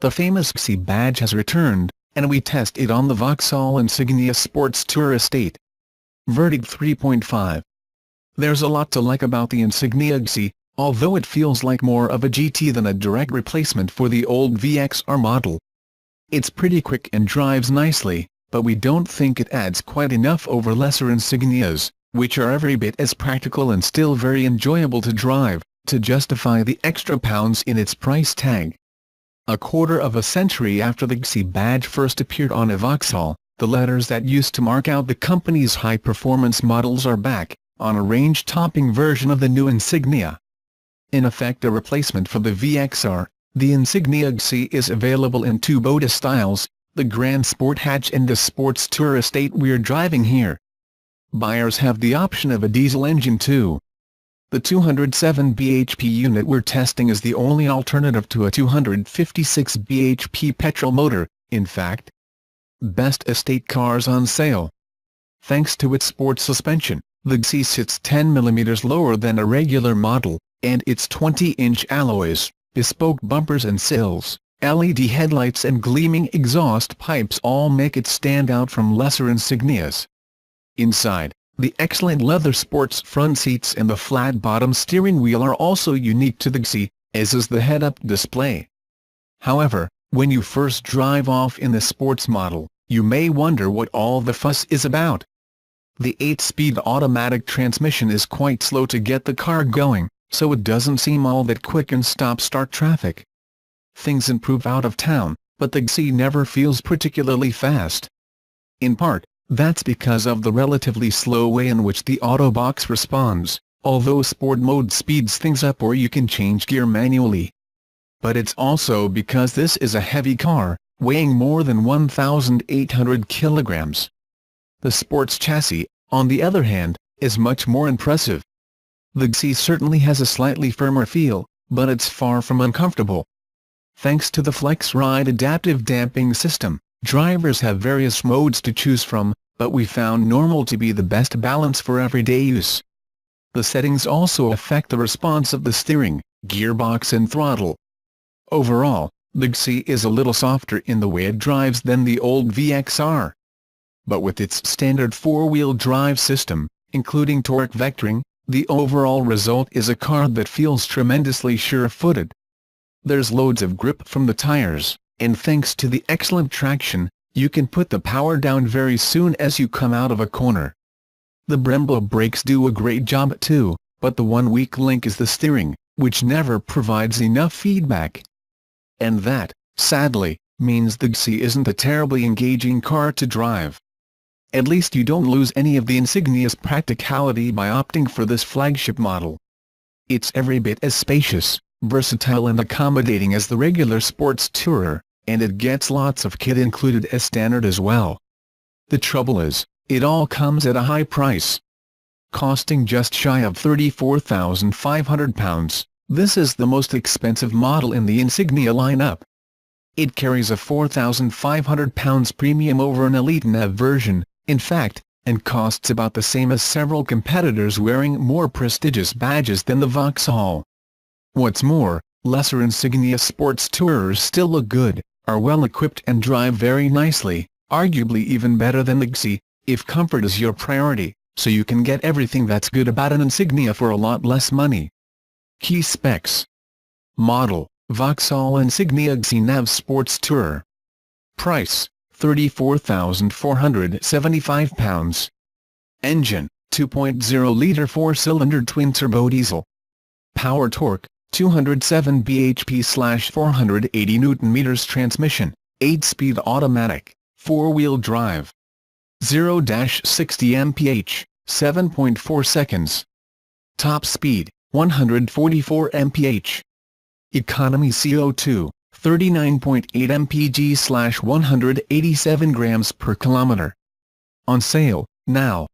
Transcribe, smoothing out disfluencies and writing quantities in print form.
the famous GSI badge has returned, and we test it on the Vauxhall Insignia Sports Tour Estate. Verdict 3.5. There's a lot to like about the Insignia GSI, although it feels like more of a GT than a direct replacement for the old VXR model. It's pretty quick and drives nicely, but we don't think it adds quite enough over lesser Insignias, which are every bit as practical and still very enjoyable to drive, to justify the extra pounds in its price tag. A quarter of a century after the GSI badge first appeared on a Vauxhall, the letters that used to mark out the company's high-performance models are back, on a range-topping version of the new Insignia. In effect a replacement for the VXR, the Insignia GSI is available in two body styles, the Grand Sport Hatch and the Sports Tour Estate we're driving here. Buyers have the option of a diesel engine too. The 207 bhp unit we're testing is the only alternative to a 256 bhp petrol motor, in fact. Best estate cars on sale. Thanks to its sport suspension, the GSI sits 10 mm lower than a regular model, and its 20-inch alloys, bespoke bumpers and sills, LED headlights and gleaming exhaust pipes all make it stand out from lesser Insignias. Inside, the excellent leather sports front seats and the flat-bottom steering wheel are also unique to the GSI, as is the head-up display. However, when you first drive off in the sports model, you may wonder what all the fuss is about. The 8-speed automatic transmission is quite slow to get the car going, so it doesn't seem all that quick in stop-start traffic. Things improve out of town, but the GSI never feels particularly fast. In part, that's because of the relatively slow way in which the auto box responds, although sport mode speeds things up or you can change gear manually. But it's also because this is a heavy car, weighing more than 1,800 kilograms. The sports chassis, on the other hand, is much more impressive. The GSI certainly has a slightly firmer feel, but it's far from uncomfortable. Thanks to the FlexRide adaptive damping system, drivers have various modes to choose from, but we found normal to be the best balance for everyday use. The settings also affect the response of the steering, gearbox and throttle. Overall, the GSI is a little softer in the way it drives than the old VXR. But with its standard four-wheel drive system, including torque vectoring, the overall result is a car that feels tremendously sure-footed. There's loads of grip from the tires, and thanks to the excellent traction, you can put the power down very soon as you come out of a corner. The Brembo brakes do a great job too, but the one weak link is the steering, which never provides enough feedback. And that, sadly, means the GSI isn't a terribly engaging car to drive. At least you don't lose any of the Insignia's practicality by opting for this flagship model. It's every bit as spacious, versatile and accommodating as the regular sports tourer, and it gets lots of kit included as standard as well. The trouble is, it all comes at a high price. Costing just shy of £34,500, this is the most expensive model in the Insignia lineup. It carries a £4,500 premium over an Elite NEV version, in fact, and costs about the same as several competitors wearing more prestigious badges than the Vauxhall. What's more, lesser Insignia sports tourers still look good, are well equipped and drive very nicely, arguably even better than the GSI, if comfort is your priority, so you can get everything that's good about an Insignia for a lot less money. Key specs. Model: Vauxhall Insignia GSI NEV Sports Tourer. Price: £34,475. Engine: 2.0-litre 4-cylinder twin-turbo diesel. Power torque: 207 bhp/480 Nm. Transmission: 8-speed automatic, 4-wheel drive. 0–60 mph, 7.4 seconds. Top speed: 144 mph. Economy CO2: 39.8 mpg/187 grams per kilometer. On sale now.